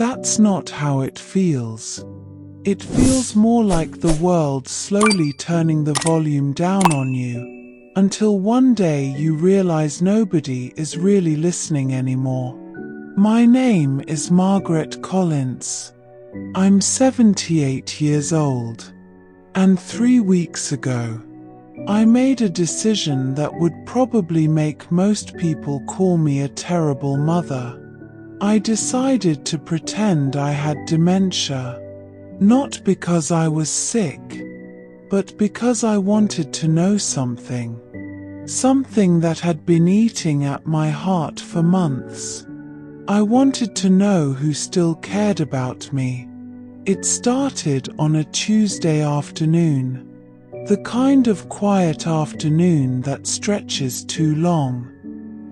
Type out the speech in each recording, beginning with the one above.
That's not how it feels. It feels more like the world slowly turning the volume down on you, until one day you realize nobody is really listening anymore. My name is Margaret Collins. I'm 78 years old. And 3 weeks ago, I made a decision that would probably make most people call me a terrible mother. I decided to pretend I had dementia. Not because I was sick, but because I wanted to know something. Something that had been eating at my heart for months. I wanted to know who still cared about me. It started on a Tuesday afternoon. The kind of quiet afternoon that stretches too long.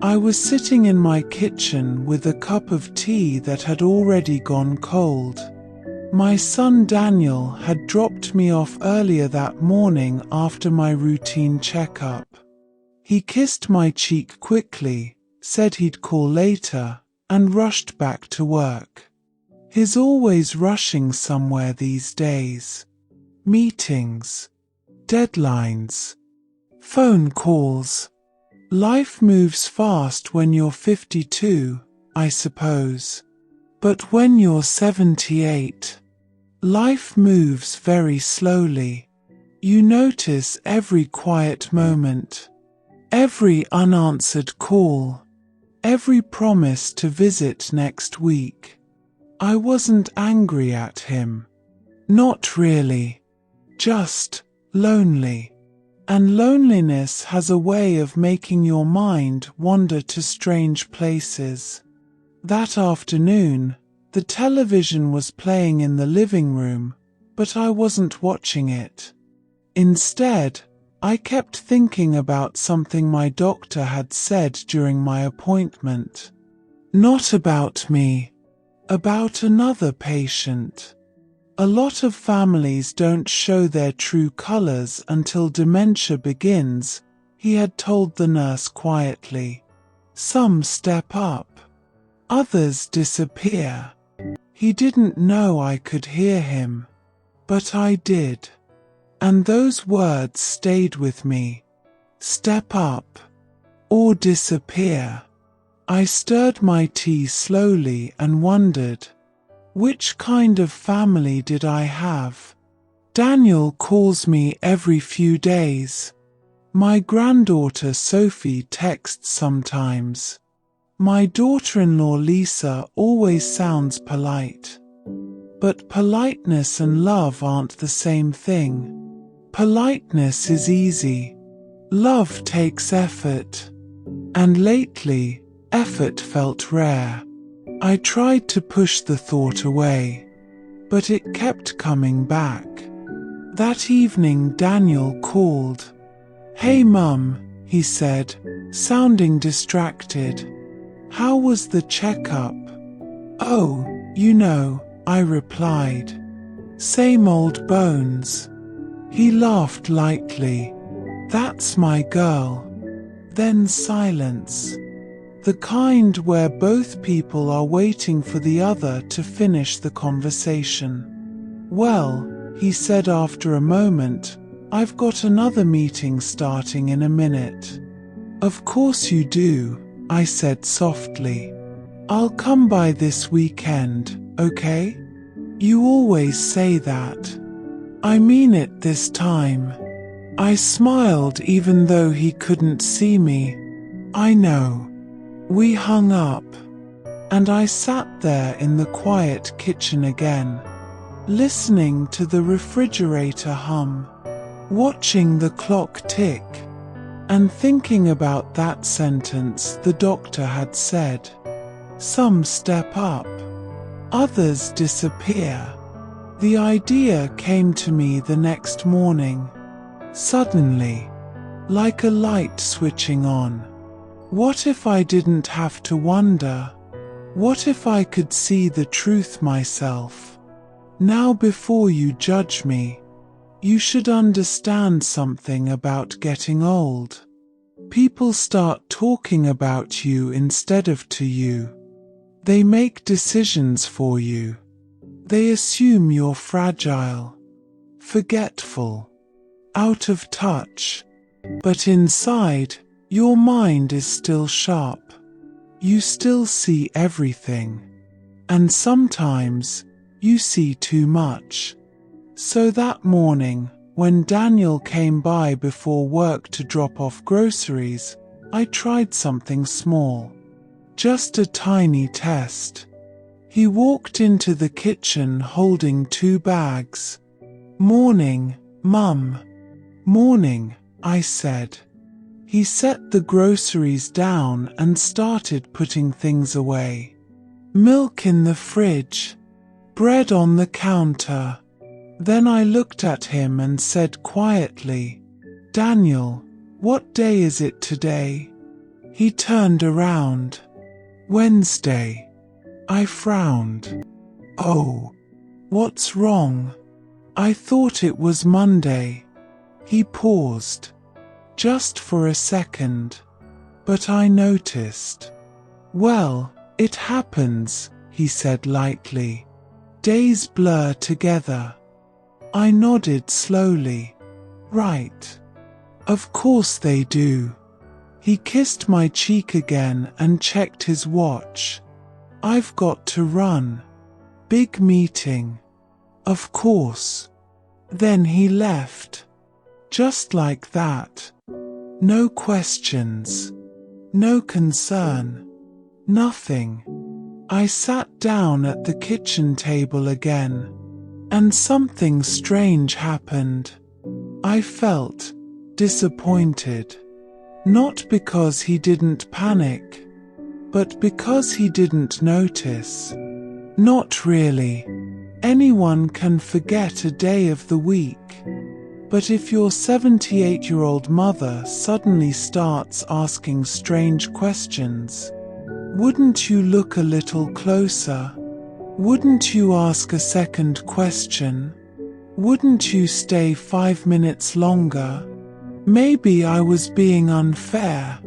I was sitting in my kitchen with a cup of tea that had already gone cold. My son Daniel had dropped me off earlier that morning after my routine checkup. He kissed my cheek quickly, said he'd call later, and rushed back to work. He's always rushing somewhere these days. Meetings, deadlines, phone calls. Life moves fast when you're 52, I suppose. But when you're 78, life moves very slowly. You notice every quiet moment, every unanswered call, every promise to visit next week. I wasn't angry at him. Not really. Just lonely. And loneliness has a way of making your mind wander to strange places. That afternoon, the television was playing in the living room, but I wasn't watching it. Instead, I kept thinking about something my doctor had said during my appointment. Not about me, about another patient. A lot of families don't show their true colors until dementia begins, he had told the nurse quietly. Some step up. Others disappear. He didn't know I could hear him. But I did. And those words stayed with me. Step up. Or disappear. I stirred my tea slowly and wondered, which kind of family did I have? Daniel calls me every few days. My granddaughter Sophie texts sometimes. My daughter-in-law Lisa always sounds polite. But politeness and love aren't the same thing. Politeness is easy. Love takes effort. And lately, effort felt rare. I tried to push the thought away, but it kept coming back. That evening Daniel called. "Hey Mum," he said, sounding distracted. "How was the checkup?" "Oh, you know," I replied. "Same old bones." He laughed lightly. "That's my girl." Then silence. The kind where both people are waiting for the other to finish the conversation. "Well," he said after a moment, "I've got another meeting starting in a minute." "Of course you do," I said softly. "I'll come by this weekend, okay?" "You always say that." "I mean it this time." I smiled even though he couldn't see me. "I know." We hung up, and I sat there in the quiet kitchen again, listening to the refrigerator hum, watching the clock tick, and thinking about that sentence the doctor had said. Some step up, others disappear. The idea came to me the next morning, suddenly, like a light switching on. What if I didn't have to wonder? What if I could see the truth myself? Now before you judge me, you should understand something about getting old. People start talking about you instead of to you. They make decisions for you. They assume you're fragile, forgetful, out of touch. But inside, your mind is still sharp. You still see everything. And sometimes, you see too much. So that morning, when Daniel came by before work to drop off groceries, I tried something small. Just a tiny test. He walked into the kitchen holding 2 bags. "Morning, Mum." "Morning," I said. He set the groceries down and started putting things away. Milk in the fridge, bread on the counter. Then I looked at him and said quietly, "Daniel, what day is it today?" He turned around. "Wednesday." I frowned. "Oh, what's wrong?" "I thought it was Monday." He paused, just for a second, but I noticed. "Well, it happens," he said lightly. "Days blur together." I nodded slowly. "Right. Of course they do." He kissed my cheek again and checked his watch. "I've got to run. Big meeting." "Of course." Then he left. Just like that. No questions. No concern. Nothing. I sat down at the kitchen table again. And something strange happened. I felt disappointed. Not because he didn't panic, but because he didn't notice. Not really. Anyone can forget a day of the week. But if your 78-year-old mother suddenly starts asking strange questions, wouldn't you look a little closer? Wouldn't you ask a second question? Wouldn't you stay 5 minutes longer? Maybe I was being unfair.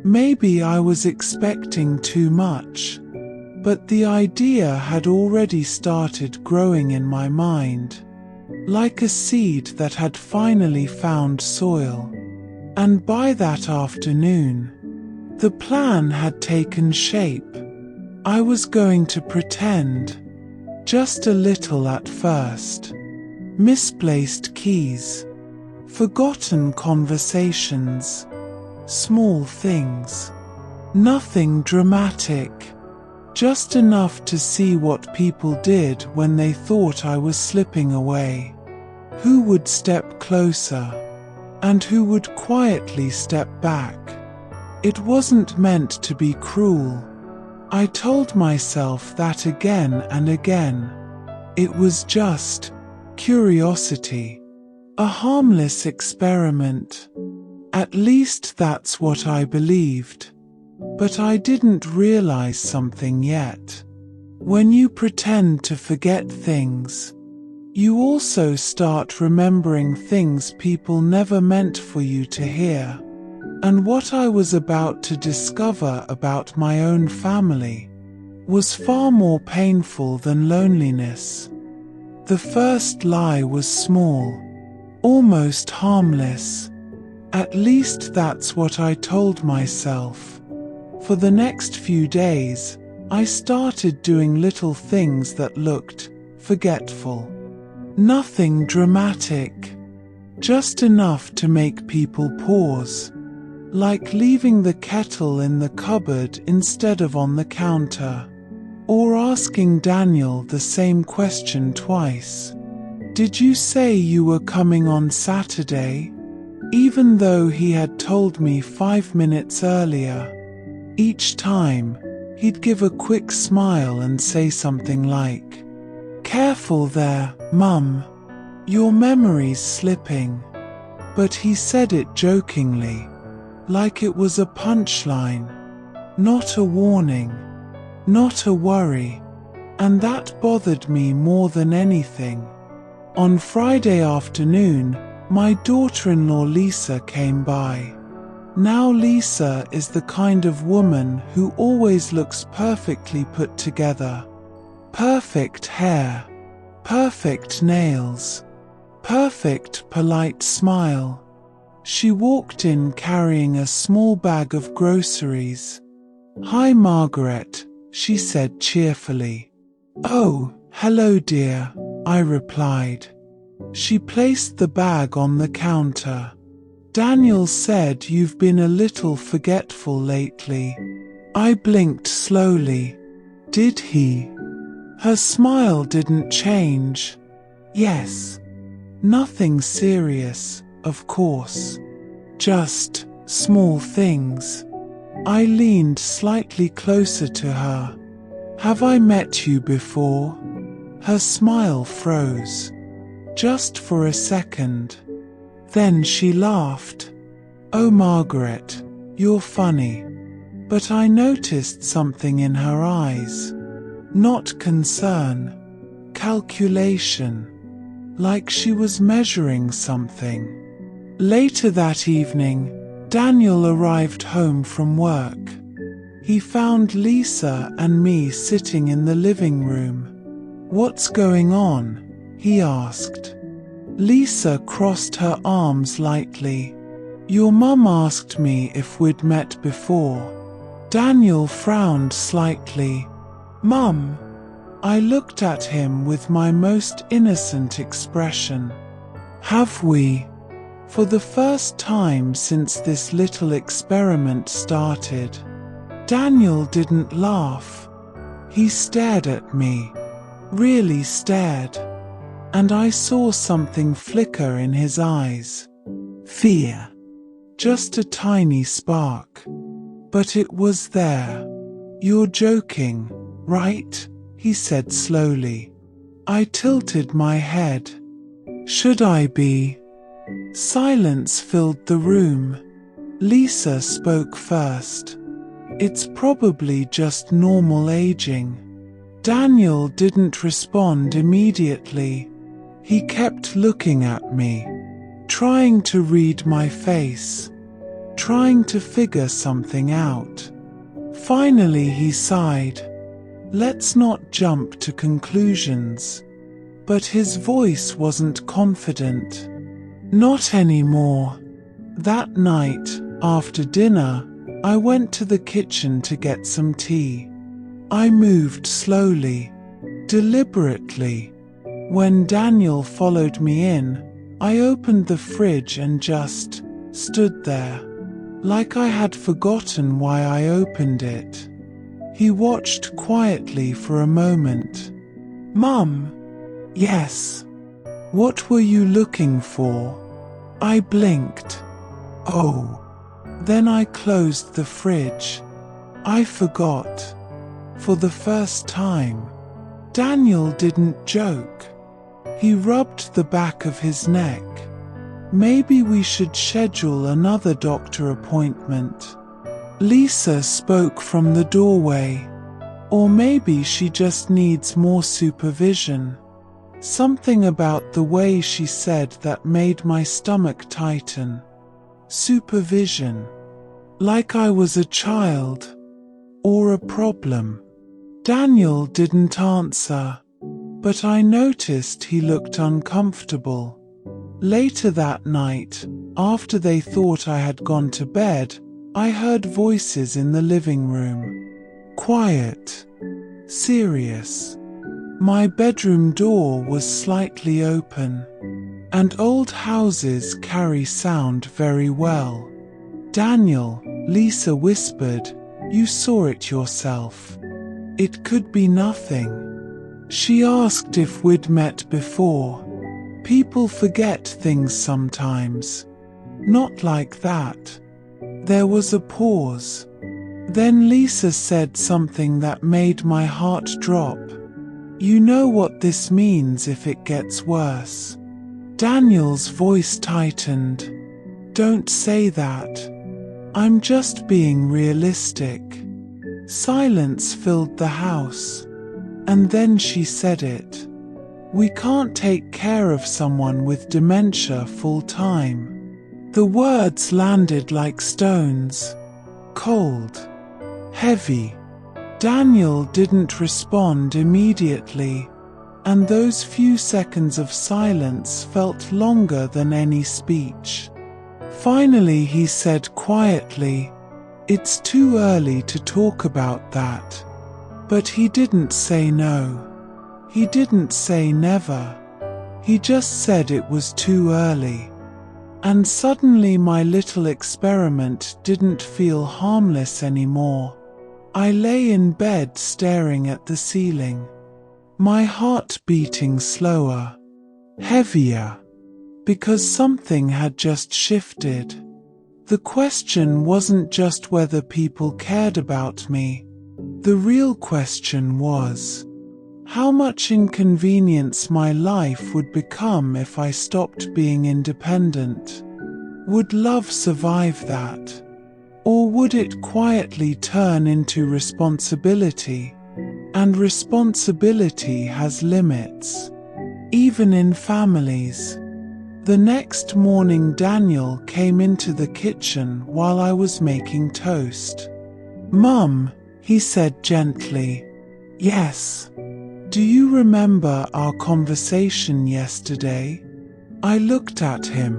Maybe I was expecting too much. But the idea had already started growing in my mind, like a seed that had finally found soil. And by that afternoon, the plan had taken shape. I was going to pretend, just a little at first. Misplaced keys, forgotten conversations, small things. Nothing dramatic, just enough to see what people did when they thought I was slipping away. Who would step closer, and who would quietly step back. It wasn't meant to be cruel. I told myself that again and again. It was just curiosity, a harmless experiment. At least that's what I believed. But I didn't realize something yet. When you pretend to forget things, you also start remembering things people never meant for you to hear. And what I was about to discover about my own family was far more painful than loneliness. The first lie was small, almost harmless. At least that's what I told myself. For the next few days, I started doing little things that looked forgetful. Nothing dramatic, just enough to make people pause. Like leaving the kettle in the cupboard instead of on the counter. Or asking Daniel the same question twice. "Did you say you were coming on Saturday?" Even though he had told me 5 minutes earlier. Each time, he'd give a quick smile and say something like, "Careful there, Mum. Your memory's slipping." But he said it jokingly. Like it was a punchline, not a warning, not a worry, and that bothered me more than anything. On Friday afternoon, my daughter-in-law Lisa came by. Now Lisa is the kind of woman who always looks perfectly put together. Perfect hair, perfect nails, perfect polite smile. She walked in carrying a small bag of groceries. "Hi, Margaret," she said cheerfully. "Oh, hello dear," I replied. She placed the bag on the counter. "Daniel said you've been a little forgetful lately." I blinked slowly. "Did he?" Her smile didn't change. "Yes. Nothing serious, of course. Just small things." I leaned slightly closer to her. "Have I met you before?" Her smile froze. Just for a second. Then she laughed. "Oh, Margaret, you're funny." But I noticed something in her eyes. Not concern. Calculation. Like she was measuring something. Later that evening, Daniel arrived home from work. He found Lisa and me sitting in the living room. "What's going on?" he asked. Lisa crossed her arms lightly. "Your mum asked me if we'd met before." Daniel frowned slightly. "Mum?" I looked at him with my most innocent expression. "Have we?" For the first time since this little experiment started. Daniel didn't laugh. He stared at me. Really stared. And I saw something flicker in his eyes. Fear. Just a tiny spark. But it was there. "You're joking, right?" he said slowly. I tilted my head. "Should I be?" Silence filled the room. Lisa spoke first. "It's probably just normal aging." Daniel didn't respond immediately. He kept looking at me, trying to read my face, trying to figure something out. Finally he sighed. "Let's not jump to conclusions." But his voice wasn't confident. "Not anymore." That night, after dinner, I went to the kitchen to get some tea. I moved slowly, deliberately. When Daniel followed me in, I opened the fridge and just stood there, like I had forgotten why I opened it. He watched quietly for a moment. "Mum?" "Yes." "What were you looking for?" I blinked. "Oh." Then I closed the fridge. I forgot. For the first time. Daniel didn't joke. He rubbed the back of his neck. "Maybe we should schedule another doctor appointment." Lisa spoke from the doorway. "Or maybe she just needs more supervision." Something about the way she said that made my stomach tighten. Supervision. Like I was a child. Or a problem. Daniel didn't answer. But I noticed he looked uncomfortable. Later that night, after they thought I had gone to bed, I heard voices in the living room. Quiet. Serious. My bedroom door was slightly open. And old houses carry sound very well. "Daniel," Lisa whispered, "you saw it yourself. It could be nothing." She asked if we'd met before. People forget things sometimes. Not like that. There was a pause. Then Lisa said something that made my heart drop. "You know what this means if it gets worse." Daniel's voice tightened. "Don't say that. I'm just being realistic." Silence filled the house. And then she said it. "We can't take care of someone with dementia full time. The words landed like stones. Cold. Heavy. Daniel didn't respond immediately, and those few seconds of silence felt longer than any speech. Finally he said quietly, "It's too early to talk about that." But he didn't say no. He didn't say never. He just said it was too early. And suddenly my little experiment didn't feel harmless anymore. I lay in bed staring at the ceiling, my heart beating slower, heavier, because something had just shifted. The question wasn't just whether people cared about me. The real question was, how much inconvenience my life would become if I stopped being independent. Would love survive that? Or would it quietly turn into responsibility? And responsibility has limits, even in families. The next morning Daniel came into the kitchen while I was making toast. "Mum," he said gently. "Yes. Do you remember our conversation yesterday?" I looked at him.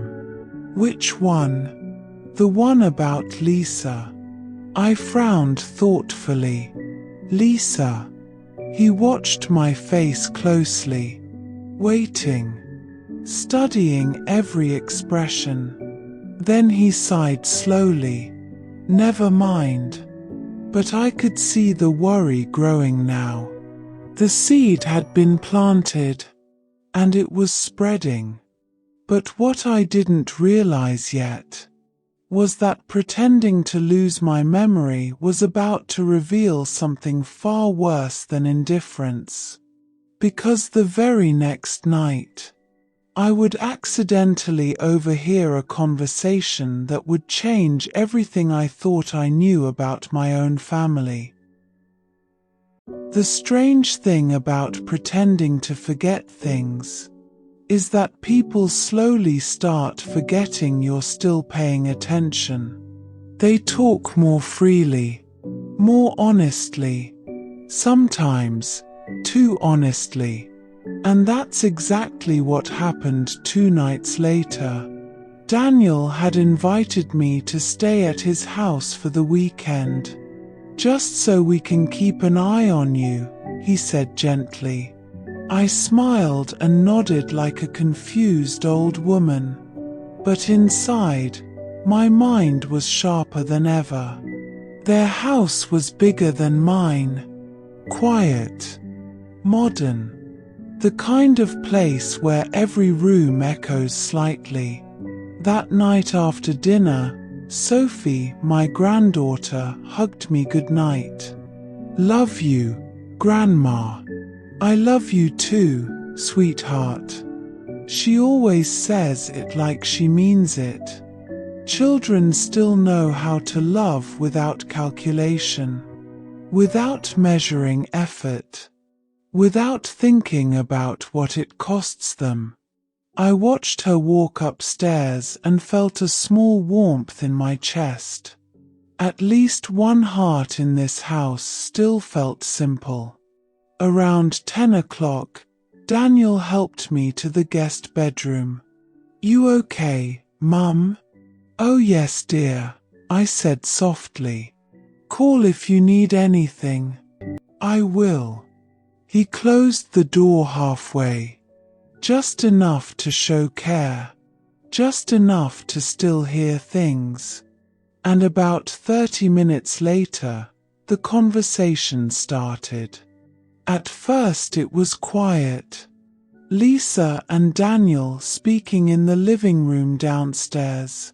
"Which one?" "The one about Lisa." I frowned thoughtfully. "Lisa." He watched my face closely, waiting, studying every expression. Then he sighed slowly. "Never mind." But I could see the worry growing now. The seed had been planted, and it was spreading. But what I didn't realize yet was that pretending to lose my memory was about to reveal something far worse than indifference. Because the very next night, I would accidentally overhear a conversation that would change everything I thought I knew about my own family. The strange thing about pretending to forget things is that people slowly start forgetting you're still paying attention. They talk more freely, more honestly, sometimes too honestly. And that's exactly what happened 2 nights later. Daniel had invited me to stay at his house for the weekend. "Just so we can keep an eye on you," he said gently. I smiled and nodded like a confused old woman. But inside, my mind was sharper than ever. Their house was bigger than mine. Quiet. Modern. The kind of place where every room echoes slightly. That night after dinner, Sophie, my granddaughter, hugged me goodnight. "Love you, Grandma." "I love you too, sweetheart." She always says it like she means it. Children still know how to love without calculation, without measuring effort, without thinking about what it costs them. I watched her walk upstairs and felt a small warmth in my chest. At least one heart in this house still felt simple. Around 10 o'clock, Daniel helped me to the guest bedroom. "You okay, Mum?" "Oh yes, dear," I said softly. "Call if you need anything." "I will." He closed the door halfway. Just enough to show care. Just enough to still hear things. And about 30 minutes later, the conversation started. At first it was quiet. Lisa and Daniel speaking in the living room downstairs.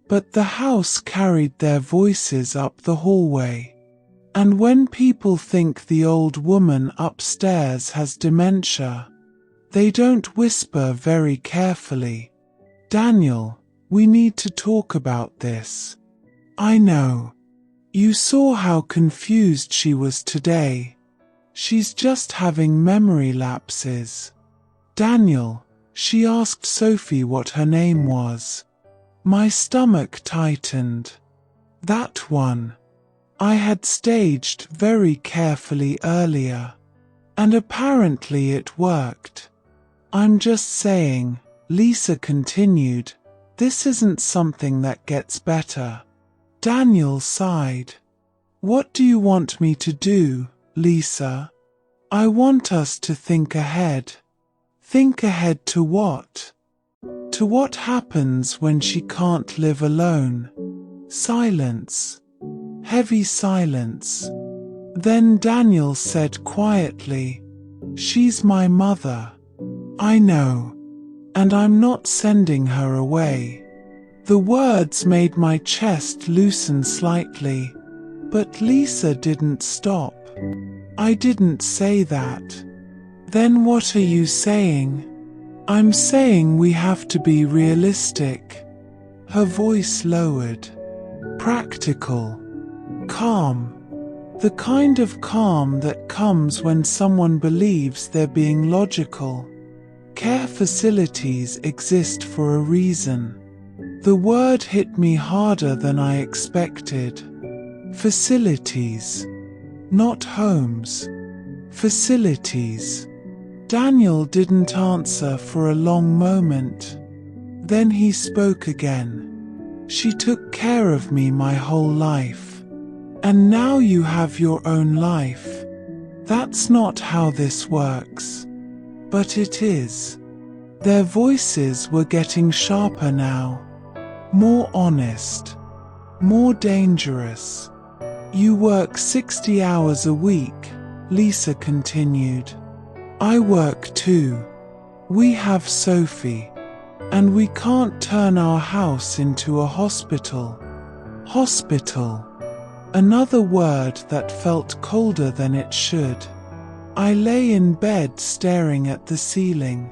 But the house carried their voices up the hallway. And when people think the old woman upstairs has dementia, they don't whisper very carefully. "Daniel, we need to talk about this." "I know. You saw how confused she was today. She's just having memory lapses." "Daniel," she asked Sophie what her name was. My stomach tightened. That one. I had staged very carefully earlier. And apparently it worked. I'm just saying, Lisa continued, this isn't something that gets better. Daniel sighed. What do you want me to do, Lisa? I want us to think ahead. Think ahead to what? To what happens when she can't live alone? Silence. Heavy silence. Then Daniel said quietly, she's my mother. I know. And I'm not sending her away. The words made my chest loosen slightly, but Lisa didn't stop. I didn't say that. Then what are you saying? I'm saying we have to be realistic. Her voice lowered. Practical. Calm. The kind of calm that comes when someone believes they're being logical. Care facilities exist for a reason. The word hit me harder than I expected. Facilities. Not homes. Facilities. Daniel didn't answer for a long moment. Then he spoke again. She took care of me my whole life. And now you have your own life. That's not how this works. But it is. Their voices were getting sharper now. More honest. More dangerous. You work 60 hours a week, Lisa continued. I work too. We have Sophie. And we can't turn our house into a hospital. Hospital. Another word that felt colder than it should. I lay in bed staring at the ceiling.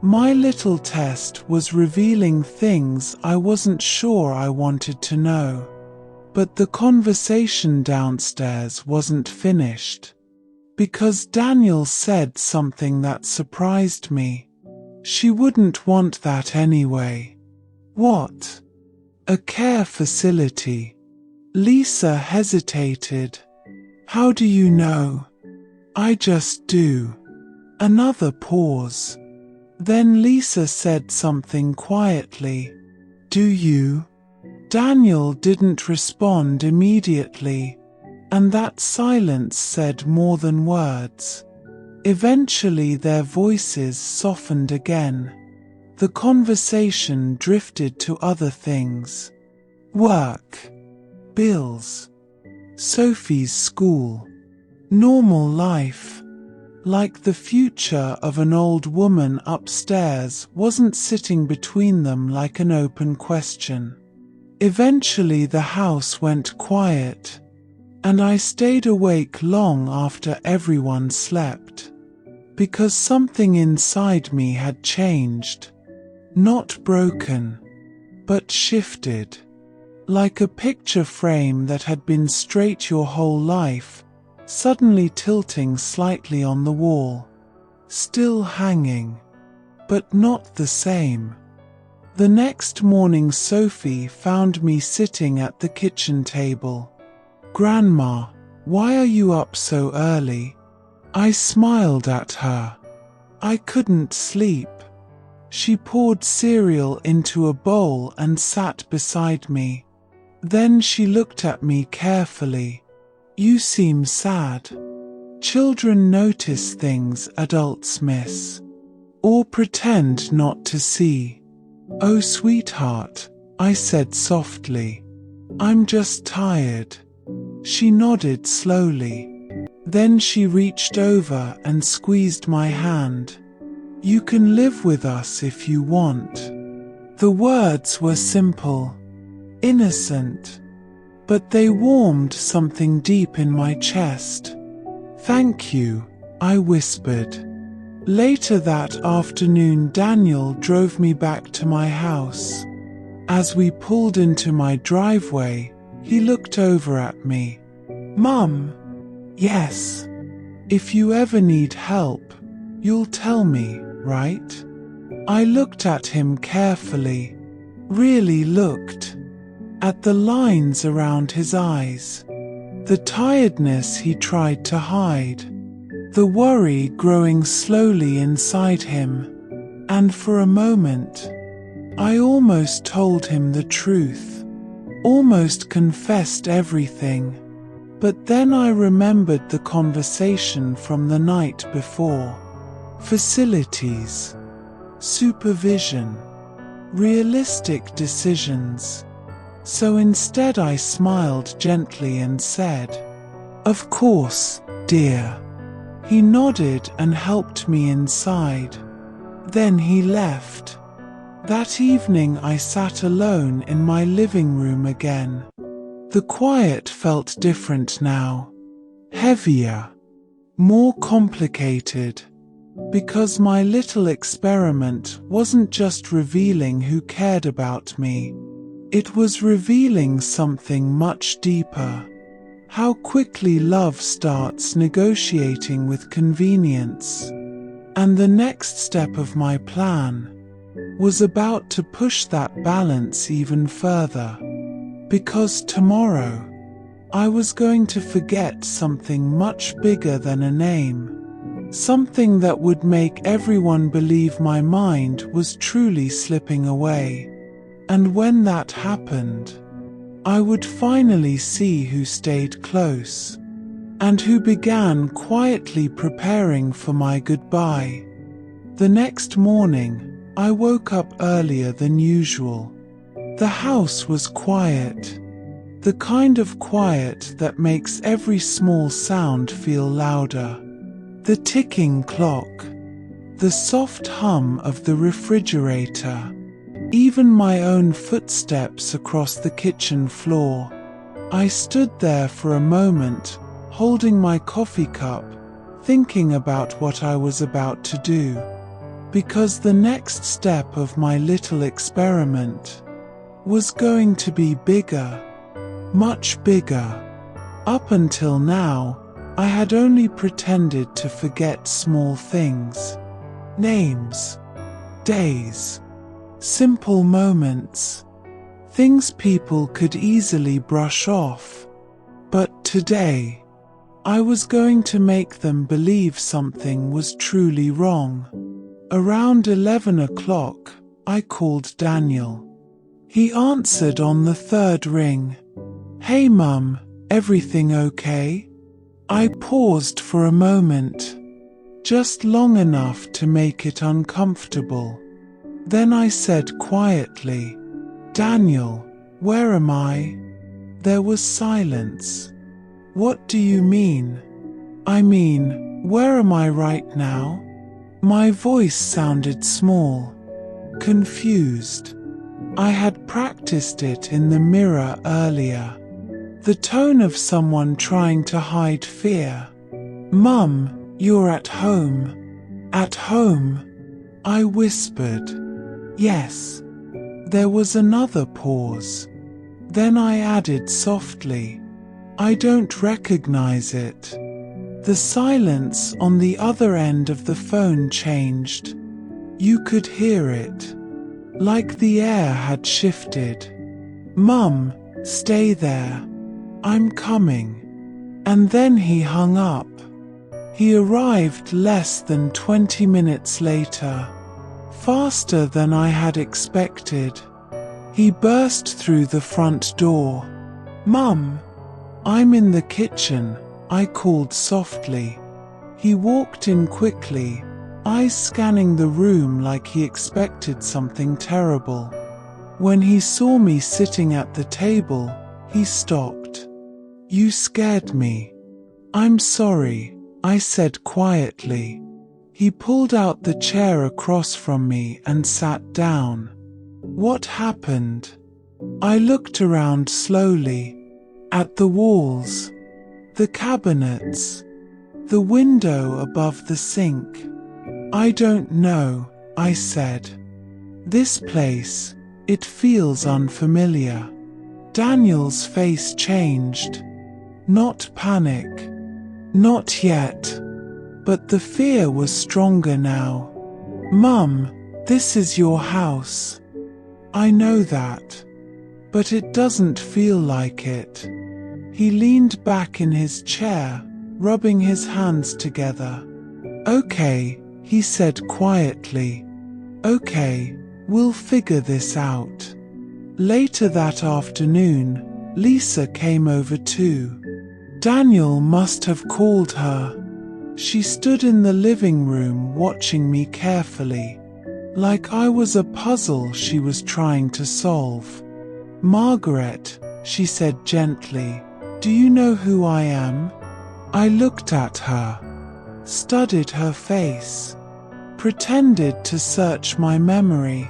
My little test was revealing things I wasn't sure I wanted to know. But the conversation downstairs wasn't finished. Because Daniel said something that surprised me. She wouldn't want that anyway. What? A care facility. Lisa hesitated. How do you know? I just do. Another pause. Then Lisa said something quietly. Do you? Daniel didn't respond immediately, and that silence said more than words. Eventually their voices softened again. The conversation drifted to other things. Work. Bills. Sophie's school. Normal life. Like the future of an old woman upstairs wasn't sitting between them like an open question. Eventually the house went quiet, and I stayed awake long after everyone slept. Because something inside me had changed. Not broken, but shifted. Like a picture frame that had been straight your whole life, suddenly tilting slightly on the wall. Still hanging, but not the same. The next morning Sophie found me sitting at the kitchen table. Grandma, why are you up so early? I smiled at her. I couldn't sleep. She poured cereal into a bowl and sat beside me. Then she looked at me carefully. You seem sad. Children notice things adults miss. Or pretend not to see. Oh, sweetheart, I said softly. I'm just tired. She nodded slowly. Then she reached over and squeezed my hand. You can live with us if you want. The words were simple, innocent, but they warmed something deep in my chest. Thank you, I whispered. Later that afternoon, Daniel drove me back to my house. As we pulled into my driveway, he looked over at me. Mum? Yes. If you ever need help, you'll tell me, right? I looked at him carefully. really looked at the lines around his eyes, the tiredness he tried to hide, the worry growing slowly inside him. And for a moment, I almost told him the truth, almost confessed everything. But then I remembered the conversation from the night before. Facilities, supervision, realistic decisions. So instead I smiled gently and said, "Of course, dear." He nodded and helped me inside. Then he left. That evening I sat alone in my living room again. The quiet felt different now. Heavier. More complicated. Because my little experiment wasn't just revealing who cared about me. It was revealing something much deeper. How quickly love starts negotiating with convenience. And the next step of my plan was about to push that balance even further. Because tomorrow, I was going to forget something much bigger than a name. Something that would make everyone believe my mind was truly slipping away. And when that happened, I would finally see who stayed close, and who began quietly preparing for my goodbye. The next morning, I woke up earlier than usual. The house was quiet, the kind of quiet that makes every small sound feel louder. The ticking clock, the soft hum of the refrigerator, even my own footsteps across the kitchen floor. I stood there for a moment, holding my coffee cup, thinking about what I was about to do. Because the next step of my little experiment was going to be bigger, much bigger. Up until now, I had only pretended to forget small things. Names, days, simple moments, things people could easily brush off. But today, I was going to make them believe something was truly wrong. Around 11 o'clock, I called Daniel. He answered on the third ring. "Hey Mum, everything okay?" I paused for a moment, just long enough to make it uncomfortable. Then I said quietly, "Daniel, where am I?" There was silence. "What do you mean?" "I mean, where am I right now?" My voice sounded small, confused. I had practiced it in the mirror earlier. The tone of someone trying to hide fear. "Mum, you're at home." "At home?" I whispered. "Yes." There was another pause. Then I added softly, "I don't recognize it." The silence on the other end of the phone changed. You could hear it, like the air had shifted. "Mum, stay there. I'm coming." And then he hung up. He arrived less than 20 minutes later, faster than I had expected. He burst through the front door. "Mum!" "I'm in the kitchen," I called softly. He walked in quickly, eyes scanning the room like he expected something terrible. When he saw me sitting at the table, he stopped. "You scared me." "I'm sorry," I said quietly. He pulled out the chair across from me and sat down. "What happened?" I looked around slowly. At the walls, the cabinets, the window above the sink. "I don't know," I said. "This place, it feels unfamiliar." Daniel's face changed. Not panic. Not yet. But the fear was stronger now. "Mum, this is your house." I know that. But it doesn't feel like it. He leaned back in his chair, rubbing his hands together. Okay, he said quietly. Okay, we'll figure this out. Later that afternoon, Lisa came over too. Daniel must have called her. She stood in the living room watching me carefully, like I was a puzzle she was trying to solve. Margaret, she said gently, do you know who I am? I looked at her, studied her face, pretended to search my memory.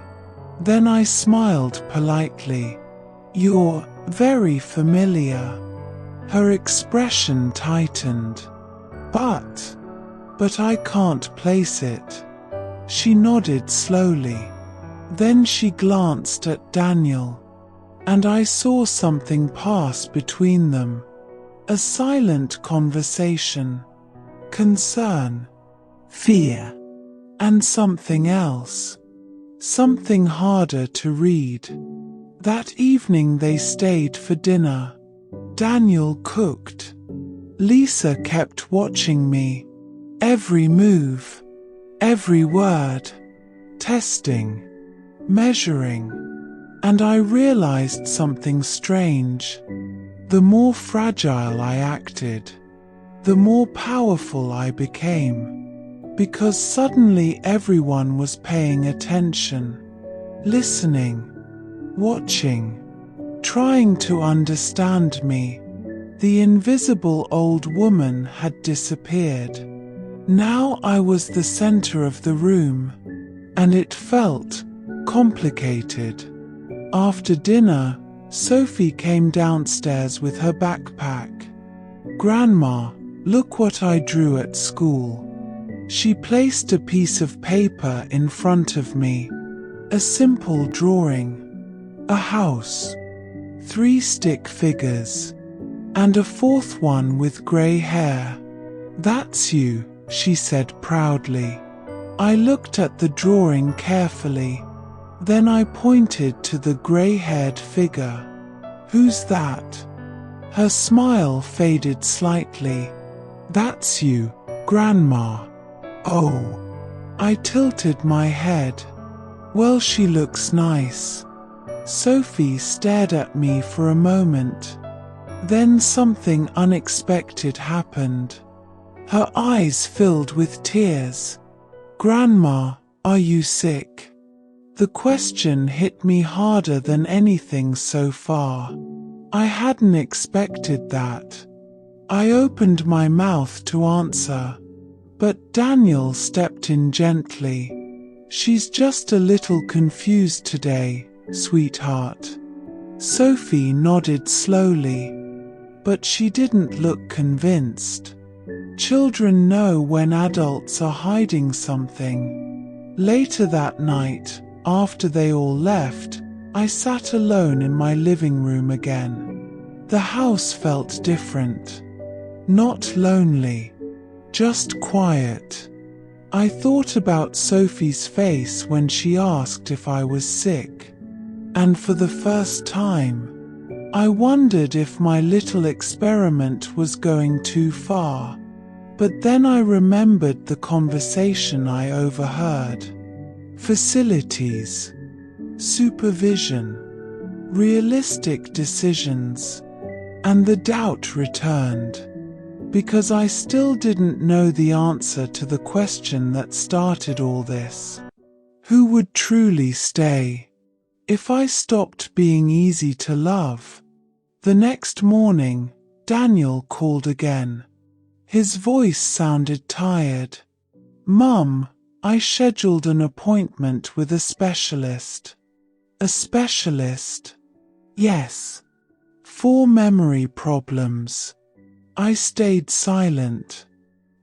Then I smiled politely. You're very familiar. Her expression tightened. But I can't place it. She nodded slowly. Then she glanced at Daniel, and I saw something pass between them. A silent conversation, concern, fear, and something else. Something harder to read. That evening they stayed for dinner. Daniel cooked. Lisa kept watching me. Every move, every word, testing, measuring. And I realized something strange. The more fragile I acted, the more powerful I became. Because suddenly everyone was paying attention, listening, watching, trying to understand me. The invisible old woman had disappeared. Now I was the center of the room, and it felt complicated. After dinner, Sophie came downstairs with her backpack. Grandma, look what I drew at school. She placed a piece of paper in front of me. A simple drawing. A house. 3 stick figures. And a 4th one with grey hair. That's you, she said proudly. I looked at the drawing carefully. Then I pointed to the grey-haired figure. Who's that? Her smile faded slightly. That's you, Grandma. Oh. I tilted my head. Well, she looks nice. Sophie stared at me for a moment. Then something unexpected happened. Her eyes filled with tears. Grandma, are you sick? The question hit me harder than anything so far. I hadn't expected that. I opened my mouth to answer, but Daniel stepped in gently. She's just a little confused today, sweetheart. Sophie nodded slowly, but she didn't look convinced. Children know when adults are hiding something. Later that night, after they all left, I sat alone in my living room again. The house felt different. Not lonely, just quiet. I thought about Sophie's face when she asked if I was sick. And for the first time, I wondered if my little experiment was going too far. But then I remembered the conversation I overheard. Facilities, supervision, realistic decisions, and the doubt returned, because I still didn't know the answer to the question that started all this. Who would truly stay? If I stopped being easy to love? The next morning, Daniel called again. His voice sounded tired. Mum, I scheduled an appointment with a specialist. A specialist? Yes. For memory problems. I stayed silent,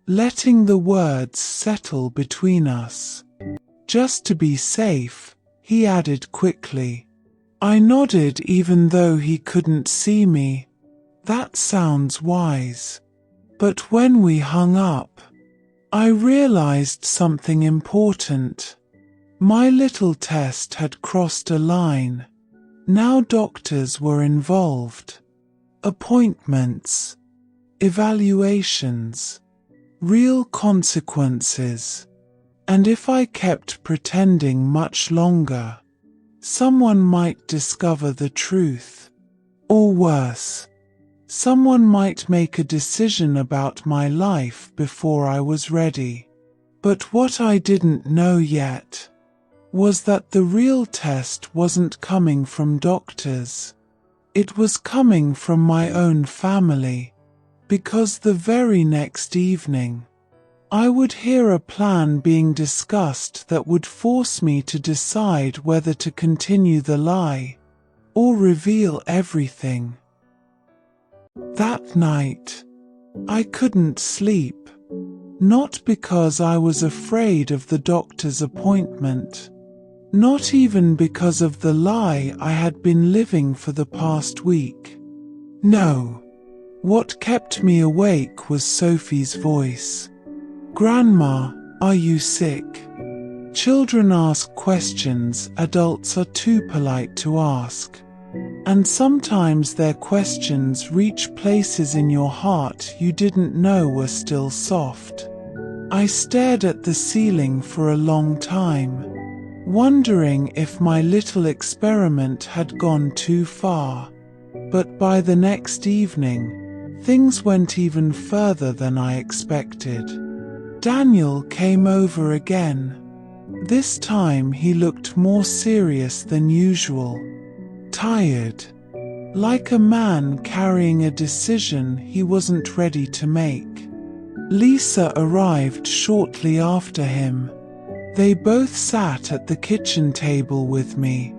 letting the words settle between us. Just to be safe, he added quickly. I nodded even though he couldn't see me. That sounds wise. But when we hung up, I realized something important. My little test had crossed a line. Now doctors were involved. Appointments, evaluations, real consequences. And if I kept pretending much longer, someone might discover the truth. Or worse, someone might make a decision about my life before I was ready. But what I didn't know yet was that the real test wasn't coming from doctors. It was coming from my own family, because the very next evening, I would hear a plan being discussed that would force me to decide whether to continue the lie or reveal everything. That night, I couldn't sleep, not because I was afraid of the doctor's appointment, not even because of the lie I had been living for the past week. No, what kept me awake was Sophie's voice. "Grandma, are you sick?" Children ask questions adults are too polite to ask. And sometimes their questions reach places in your heart you didn't know were still soft. I stared at the ceiling for a long time, wondering if my little experiment had gone too far. But by the next evening, things went even further than I expected. Daniel came over again. This time he looked more serious than usual. Tired, like a man carrying a decision he wasn't ready to make. Lisa arrived shortly after him. They both sat at the kitchen table with me.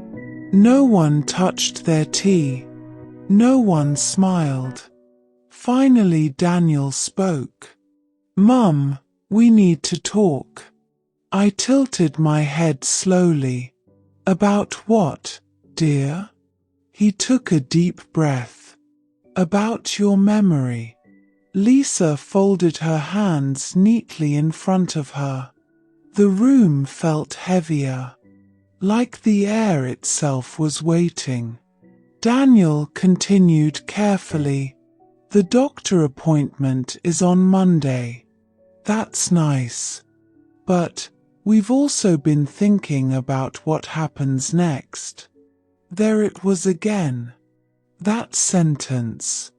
No one touched their tea. No one smiled. Finally, Daniel spoke. "Mum, we need to talk." I tilted my head slowly. "About what, dear?" He took a deep breath. "About your memory." Lisa folded her hands neatly in front of her. The room felt heavier, like the air itself was waiting. Daniel continued carefully. "The doctor appointment is on Monday." "That's nice. But we've also been thinking about what happens next." There it was again. That sentence.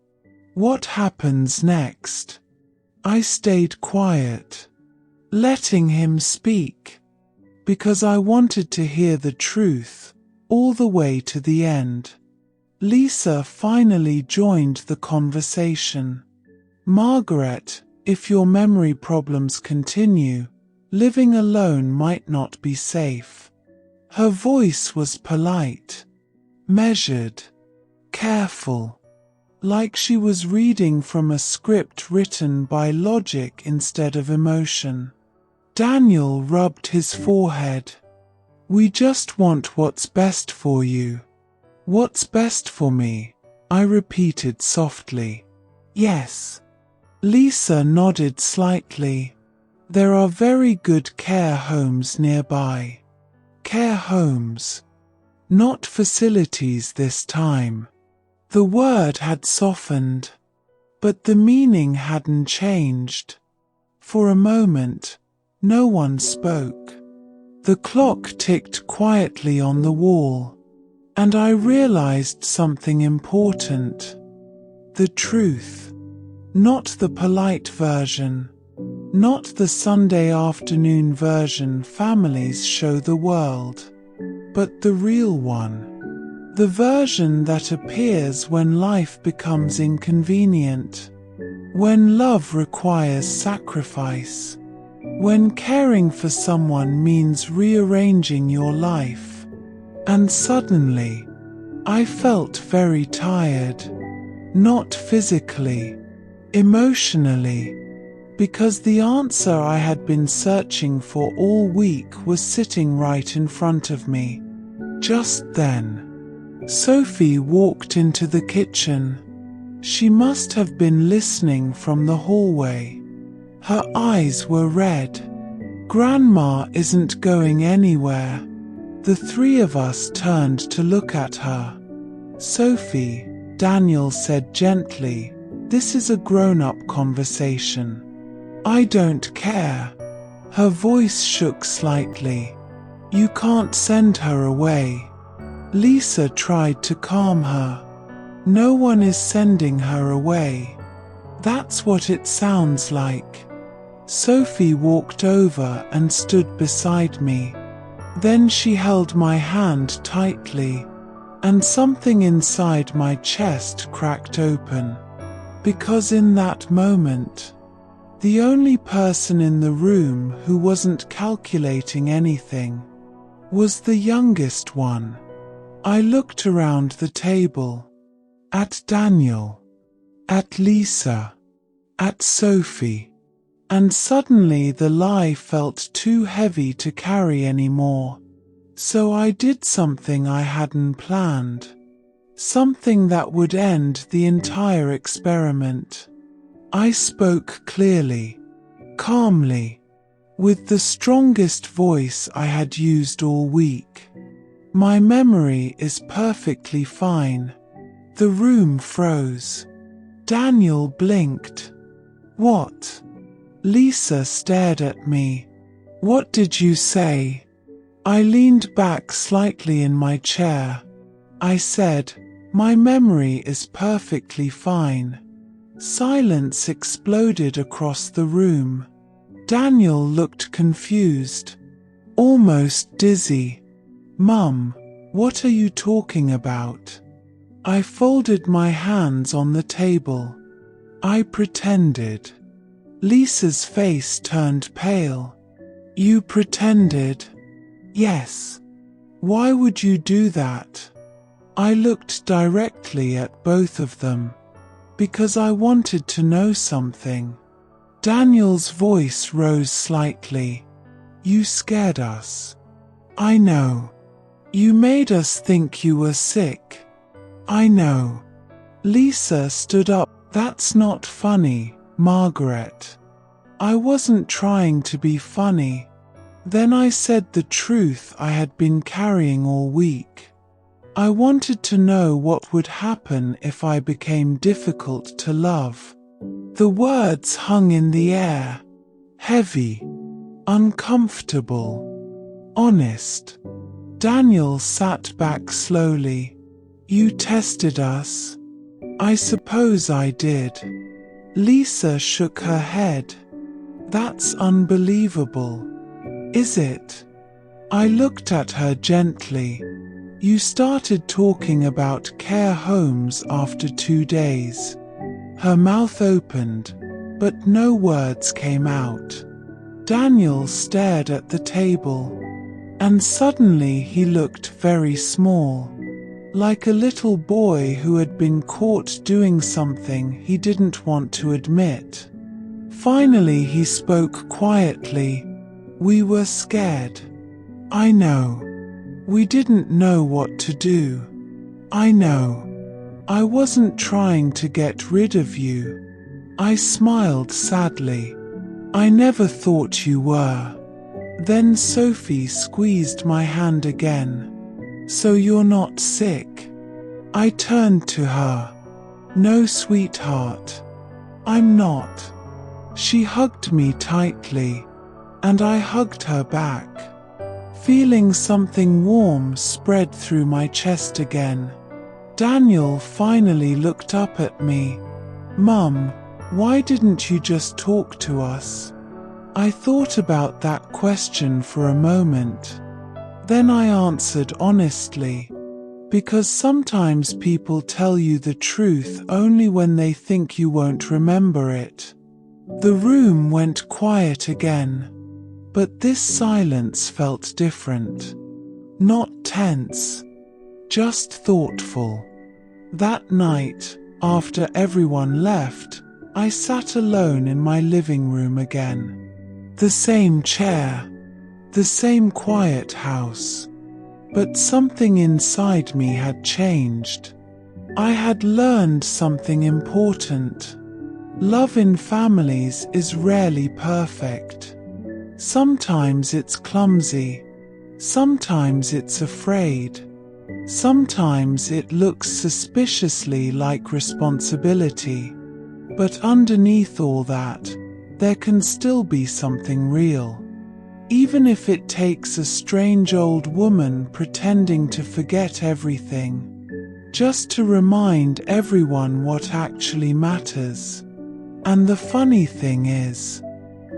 What happens next? I stayed quiet, letting him speak, because I wanted to hear the truth all the way to the end. Lisa finally joined the conversation. "Margaret, if your memory problems continue, living alone might not be safe." Her voice was polite, measured, careful, like she was reading from a script written by logic instead of emotion. Daniel rubbed his forehead. "We just want what's best for you." "What's best for me?" I repeated softly. "Yes." Lisa nodded slightly. "There are very good care homes nearby." Care homes. Not facilities this time. The word had softened, but the meaning hadn't changed. For a moment, no one spoke. The clock ticked quietly on the wall, and I realized something important. The truth. Not the polite version. Not the Sunday afternoon version families show the world. But the real one. The version that appears when life becomes inconvenient. When love requires sacrifice. When caring for someone means rearranging your life. And suddenly, I felt very tired. Not physically, emotionally. Because the answer I had been searching for all week was sitting right in front of me. Just then, Sophie walked into the kitchen. She must have been listening from the hallway. Her eyes were red, Grandma isn't going anywhere. The three of us turned to look at her. Sophie, Daniel said gently, this is a grown-up conversation. I don't care. Her voice shook slightly. You can't send her away. Lisa tried to calm her. No one is sending her away. That's what it sounds like. Sophie walked over and stood beside me. Then she held my hand tightly, and something inside my chest cracked open. Because in that moment, the only person in the room who wasn't calculating anything was the youngest one. I looked around the table, at Daniel, at Lisa, at Sophie, and suddenly the lie felt too heavy to carry anymore. So I did something I hadn't planned, something that would end the entire experiment. I spoke clearly, calmly, with the strongest voice I had used all week. My memory is perfectly fine. The room froze. Daniel blinked. What? Lisa stared at me. What did you say? I leaned back slightly in my chair. I said, my memory is perfectly fine. Silence exploded across the room. Daniel looked confused, almost dizzy. Mum, what are you talking about? I folded my hands on the table. I pretended. Lisa's face turned pale. You pretended? Yes. Why would you do that? I looked directly at both of them. Because I wanted to know something. Daniel's voice rose slightly. You scared us. I know. You made us think you were sick. I know. Lisa stood up. That's not funny, Margaret. I wasn't trying to be funny. Then I said the truth I had been carrying all week. I wanted to know what would happen if I became difficult to love. The words hung in the air, heavy, uncomfortable, honest. Daniel sat back slowly. You tested us. I suppose I did. Lisa shook her head. That's unbelievable. Is it? I looked at her gently. You started talking about care homes after 2 days. Her mouth opened, but no words came out. Daniel stared at the table, and suddenly he looked very small, like a little boy who had been caught doing something he didn't want to admit. Finally he spoke quietly. We were scared. I know. We didn't know what to do. I know. I wasn't trying to get rid of you. I smiled sadly. I never thought you were. Then Sophie squeezed my hand again. So you're not sick? I turned to her. No, sweetheart. I'm not. She hugged me tightly, and I hugged her back, feeling something warm spread through my chest again. Daniel finally looked up at me. Mum, why didn't you just talk to us? I thought about that question for a moment. Then I answered honestly, because sometimes people tell you the truth only when they think you won't remember it. The room went quiet again, but this silence felt different. Not tense, just thoughtful. That night, after everyone left, I sat alone in my living room again. The same chair, the same quiet house. But something inside me had changed. I had learned something important. Love in families is rarely perfect. Sometimes it's clumsy. Sometimes it's afraid. Sometimes it looks suspiciously like responsibility. But underneath all that, there can still be something real. Even if it takes a strange old woman pretending to forget everything, just to remind everyone what actually matters. And the funny thing is,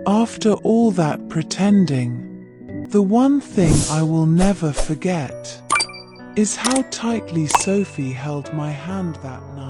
after all that pretending, the one thing I will never forget is how tightly Sophie held my hand that night.